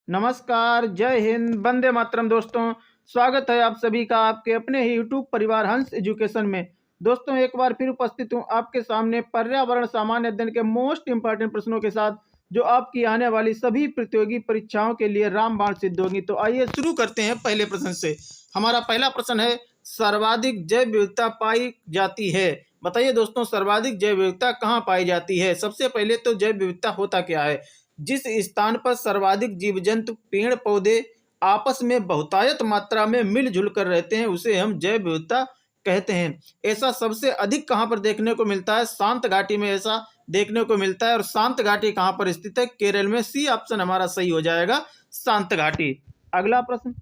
नमस्कार, जय हिंद, वंदे मातरम दोस्तों। स्वागत है आप सभी का आपके अपने ही यूट्यूब परिवार हंस एजुकेशन में। दोस्तों एक बार फिर उपस्थित हूँ आपके सामने पर्यावरण सामान्य अध्ययन के मोस्ट इंपॉर्टेंट प्रश्नों के साथ, जो आपकी आने वाली सभी प्रतियोगी परीक्षाओं के लिए रामबाण सिद्ध होगी। तो आइए शुरू करते हैं पहले प्रश्न से। हमारा पहला प्रश्न है, सर्वाधिक जैव विविधता पाई जाती है। बताइए दोस्तों, सर्वाधिक जैव विविधता कहाँ पाई जाती है। सबसे पहले तो जैव विविधता होता क्या है। जिस स्थान पर सर्वाधिक जीव जंतु पेड़ पौधे आपस में बहुतायत मात्रा में मिलजुल कर रहते हैं उसे हम जैव विविधता कहते हैं। ऐसा सबसे अधिक कहाँ पर देखने को मिलता है, शांत घाटी में ऐसा देखने को मिलता है। और शांत घाटी कहाँ पर स्थित है, केरल में। सी ऑप्शन हमारा सही हो जाएगा, शांत घाटी। अगला प्रश्न,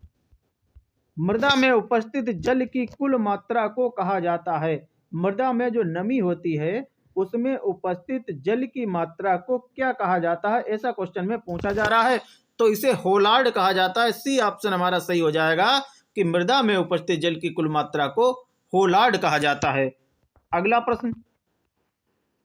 मृदा में उपस्थित जल की कुल मात्रा को कहा जाता है। मृदा में जो नमी होती है उसमें उपस्थित जल की मात्रा को क्या कहा जाता है, ऐसा क्वेश्चन में पूछा जा रहा है। तो इसे होलार्ड कहा जाता है। सी ऑप्शन हमारा सही हो जाएगा कि मृदा में उपस्थित जल की कुल मात्रा को होलार्ड कहा जाता है। अगला प्रश्न,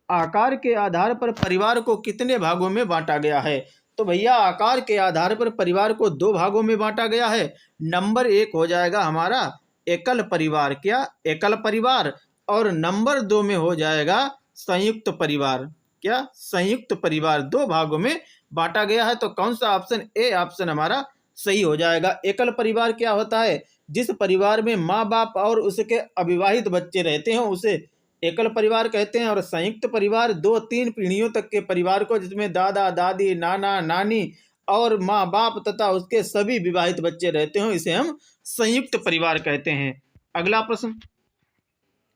आकार के आधार पर परिवार को कितने भागों में बांटा गया है। तो भैया आकार के आधार पर परिवार को दो भागों में बांटा गया है। नंबर एक हो जाएगा हमारा एकल परिवार, क्या एकल परिवार, और नंबर दो में हो जाएगा संयुक्त परिवार, क्या संयुक्त परिवार। दो भागों में बांटा गया है। तो कौन सा ऑप्शन, ए ऑप्शन हमारा सही हो जाएगा। एकल परिवार क्या होता है, जिस परिवार में माँ बाप और उसके अविवाहित बच्चे रहते हैं उसे एकल परिवार कहते हैं। और संयुक्त परिवार दो तीन पीढ़ियों तक के परिवार को, जिसमें दादा दादी नाना नानी और माँ बाप तथा उसके सभी विवाहित बच्चे रहते हो, इसे हम संयुक्त परिवार कहते हैं। अगला प्रश्न,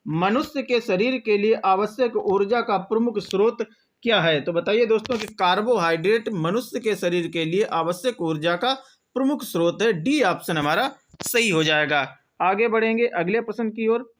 मनुष्य के शरीर के लिए आवश्यक ऊर्जा का प्रमुख स्रोत क्या है। तो बताइए दोस्तों कि कार्बोहाइड्रेट मनुष्य के शरीर के लिए आवश्यक ऊर्जा का प्रमुख स्रोत है। डी ऑप्शन हमारा सही हो जाएगा। आगे बढ़ेंगे अगले प्रश्न की ओर।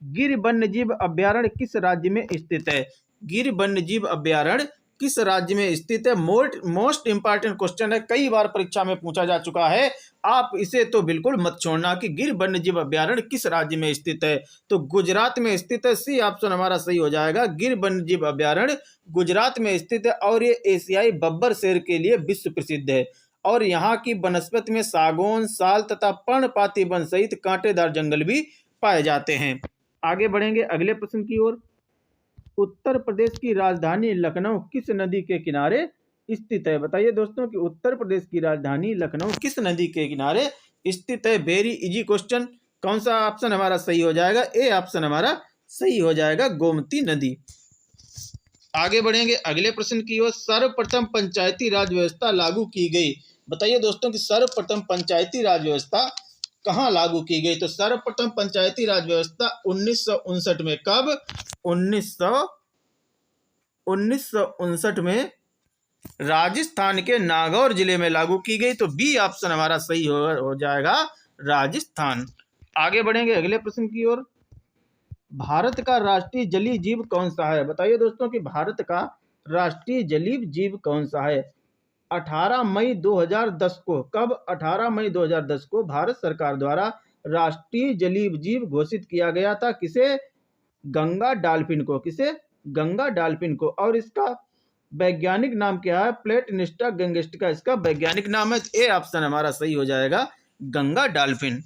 गिर वन्यजीव अभ्यारण्य किस राज्य में स्थित है। गिर वन्यजीव अभ्यारण्य किस राज्य में स्थित है। मोस्ट इंपॉर्टेंट क्वेश्चन है, कई बार परीक्षा में पूछा जा चुका है। आप इसे तो बिल्कुल मत छोड़ना कि गिर वन्यजीव अभ्यारण्य किस राज्य में स्थित है। तो गुजरात में स्थित है। सी ऑप्शन हमारा सही हो जाएगा। गिर वन्यजीव अभ्यारण्य गुजरात में स्थित है और ये एशियाई बब्बर शेर के लिए विश्व प्रसिद्ध है। और यहाँ की वनस्पति में सागौन, साल तथा पर्णपाती वन सहित कांटेदार जंगल भी पाए जाते हैं। आगे बढ़ेंगे अगले प्रश्न की ओर। उत्तर प्रदेश की राजधानी लखनऊ किस नदी के किनारे स्थित है। बताइए दोस्तों कि उत्तर प्रदेश की राजधानी लखनऊ किस नदी के किनारे स्थित है। Very easy question. कौन सा ऑप्शन हमारा सही हो जाएगा, ए ऑप्शन हमारा सही हो जाएगा, गोमती नदी। आगे बढ़ेंगे अगले प्रश्न की ओर। सर्वप्रथम पंचायती राज व्यवस्था लागू की गई। बताइए दोस्तों कि सर्वप्रथम पंचायती राज व्यवस्था कहाँ लागू की गई। तो सर्वप्रथम पंचायती राज व्यवस्था 1959 में, कब, 1959 में राजस्थान के नागौर जिले में लागू की गई। तो बी ऑप्शन हमारा सही हो जाएगा, राजस्थान। आगे बढ़ेंगे अगले प्रश्न की ओर। भारत का राष्ट्रीय जलीय जीव कौन सा है। बताइए दोस्तों कि भारत का राष्ट्रीय जलीय जीव कौन सा है। 18 मई 2010 को, कब, 18 मई 2010 को भारत सरकार द्वारा राष्ट्रीय जलीय जीव घोषित किया गया था। किसे, गंगा डॉल्फिन को। किसे, गंगा डॉल्फिन को। और इसका वैज्ञानिक नाम क्या है, प्लेटनिस्टा गैंगस्टिका इसका वैज्ञानिक नाम है। ए ऑप्शन हमारा सही हो जाएगा, गंगा डॉल्फिन।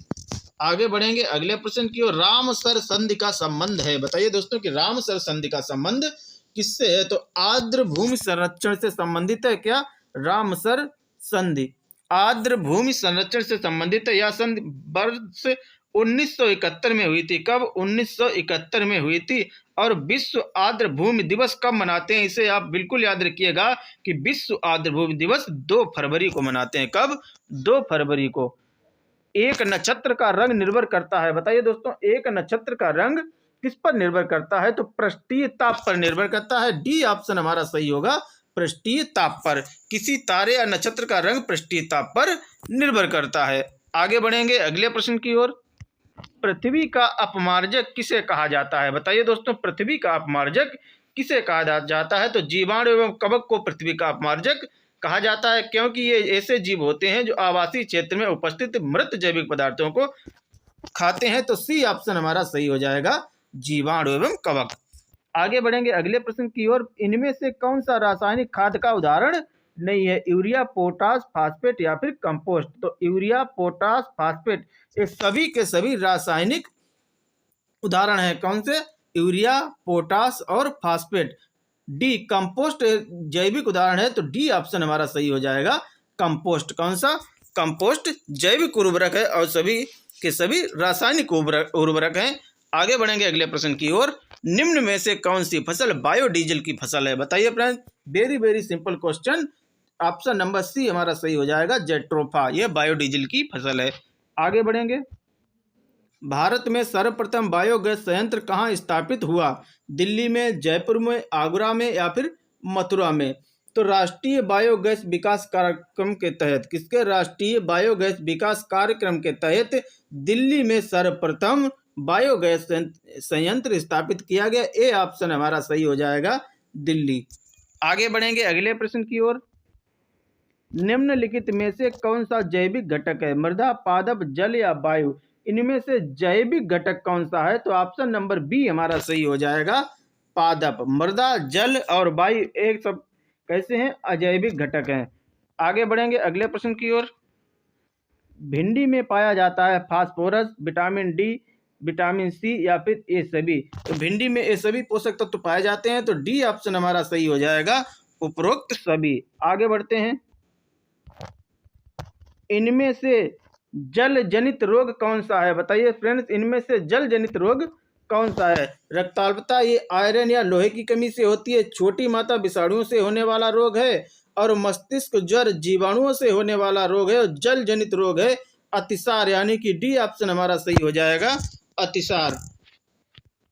आगे बढ़ेंगे अगले प्रश्न की ओर। रामसर संधि का संबंध है। बताइए दोस्तों कि रामसर संधि का संबंध किससे है। तो आर्द्र भूमि संरक्षण से संबंधित है। क्या, रामसर संधि आर्द्र भूमि संरक्षण से संबंधित है। यह संधि वर्ष 1971 में हुई थी। कब, 1971 में हुई थी। और विश्व आर्द्र भूमि दिवस कब मनाते हैं, इसे आप बिल्कुल याद रखिएगा कि विश्व आर्द्र भूमि दिवस 2 फरवरी को मनाते हैं। कब, 2 फरवरी को। एक नक्षत्र का रंग निर्भर करता है। बताइए दोस्तों, एक नक्षत्र का रंग किस पर निर्भर करता है। तो पृष्ठीय ताप पर निर्भर करता है। डी ऑप्शन हमारा सही होगा, पृष्ठीय ताप पर। किसी तारे या नक्षत्र का रंग पृष्ठीय ताप पर निर्भर करता है। आगे बढ़ेंगे अगले प्रश्न की ओर। पृथ्वी का अपमार्जक किसे कहा जाता है। बताइए दोस्तों, पृथ्वी का अपमार्जक किसे कहा जाता है। तो जीवाणु एवं कवक को पृथ्वी का अपमार्जक कहा जाता है, क्योंकि ये ऐसे जीव होते हैं जो आवासीय क्षेत्र में उपस्थित मृत जैविक पदार्थों को खाते हैं। तो सी ऑप्शन हमारा सही हो जाएगा, जीवाणु एवं कवक। आगे बढ़ेंगे अगले प्रश्न की ओर। इनमें से कौन सा रासायनिक खाद का उदाहरण नहीं है, यूरिया, पोटास, फास्फेट या फिर कंपोस्ट। तो यूरिया, पोटास, फास्फेट ये सभी के सभी रासायनिक उदाहरण है। कौन से? यूरिया, पोटास और फास्फेट। डी कंपोस्ट जैविक उदाहरण है, तो डी ऑप्शन हमारा सही हो जाएगा, कंपोस्ट। कौन सा? कंपोस्ट जैविक उर्वरक है और सभी के सभी रासायनिक उर्वरक हैं। आगे बढ़ेंगे अगले प्रश्न की ओर। निम्न में से कौन सी फसल बायोडीजल की फसल है? बताइए friends, very very simple question. Option number C हमारा सही हो जाएगा, जेट्रोफा, यह बायोडीजल की फसल है। आगे बढ़ेंगे। भारत में सर्वप्रथम बायोगैस संयंत्र कहाँ स्थापित हुआ? दिल्ली में, जयपुर में, आगरा में या फिर मथुरा में? तो राष्ट्रीय बायोगैस विकास कार्यक्रम के तहत, किसके? राष्ट्रीय बायोगैस विकास कार्यक्रम के तहत दिल्ली में सर्वप्रथम बायोगैस संयंत्र स्थापित किया गया। ए ऑप्शन हमारा सही हो जाएगा, दिल्ली। आगे बढ़ेंगे अगले प्रश्न की ओर। निम्नलिखित में से कौन सा जैविक घटक है? मृदा, पादप, जल या वायु? इनमें से जैविक घटक कौन सा है? तो ऑप्शन नंबर बी हमारा सही हो जाएगा, पादप। मृदा, जल और वायु एक सब कैसे हैं? अजैविक घटक हैं। आगे बढ़ेंगे अगले प्रश्न की ओर। भिंडी में पाया जाता है phosphorus, vitamin D, vitamin C या फिर ये सभी? तो भिंडी में ये सभी पोषक तत्व पाए जाते हैं, तो डी ऑप्शन हमारा सही हो जाएगा, उपरोक्त सभी। आगे बढ़ते हैं। इनमें से जल जनित रोग कौन सा है? बताइए फ्रेंड्स, इनमें से जल जनित रोग कौन सा है? रक्ताल्पता, ये आयरन या लोहे की कमी से होती है। छोटी माता विषाणुओं से होने वाला रोग है। और मस्तिष्क ज्वर जीवाणुओं से होने वाला रोग है। और जल जनित रोग है अतिसार, यानी कि डी ऑप्शन हमारा सही हो जाएगा, अतिसार।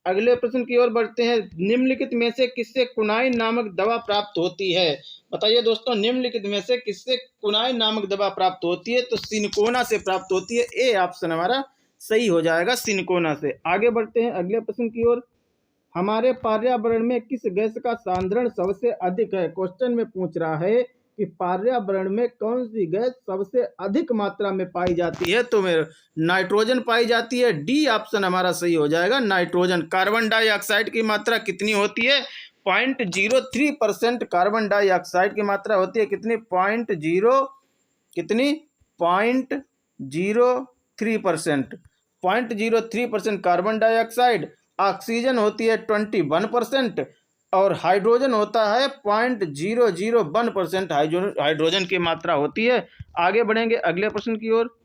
अगले प्रश्न की ओर बढ़ते हैं। निम्नलिखित में से किससे कुनाइन नामक दवा प्राप्त होती है? बताइए दोस्तों, निम्नलिखित में से किससे कुनाइन नामक दवा प्राप्त होती है? तो सिनकोना से प्राप्त होती है। ए ऑप्शन हमारा सही हो जाएगा, सिनकोना से। आगे बढ़ते हैं अगले प्रश्न की ओर। हमारे पर्यावरण में किस गैस का सांद्रण सबसे अधिक है? क्वेश्चन में पूछ रहा है कि पर्यावरण में कौन सी गैस सबसे अधिक मात्रा में पाई जाती है? तो मेरे नाइट्रोजन पाई जाती है। डी ऑप्शन हमारा सही हो जाएगा, नाइट्रोजन। कार्बन डाइऑक्साइड की मात्रा कितनी होती है? 0.03% कार्बन डाइऑक्साइड की मात्रा होती है। कितनी? 0.03%। 0.03% कार्बन डाइऑक्साइड। ऑक्सीजन होती है 21% और हाइड्रोजन होता है 0.001% हाइड्रोजन की मात्रा होती है। आगे बढ़ेंगे अगले प्रश्न की ओर।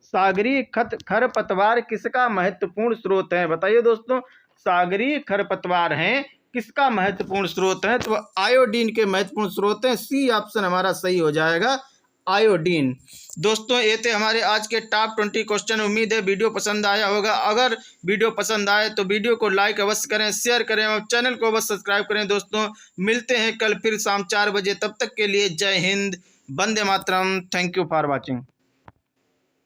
सागरीय खरपतवार किसका महत्वपूर्ण स्रोत है? बताइए दोस्तों, सागरीय खरपतवार हैं किसका महत्वपूर्ण स्रोत है? तो आयोडीन के महत्वपूर्ण स्रोत हैं। सी ऑप्शन हमारा सही हो जाएगा, आयोडीन। दोस्तों, ये थे हमारे आज के टॉप 20 क्वेश्चन। उम्मीद है वीडियो पसंद आया होगा। अगर वीडियो पसंद आए तो वीडियो को लाइक अवश्य करें, शेयर करें और चैनल को अवश्य सब्सक्राइब करें। दोस्तों, मिलते हैं कल फिर शाम 4 बजे। तब तक के लिए Jai Hind, Vande Mataram. Thank you for watching.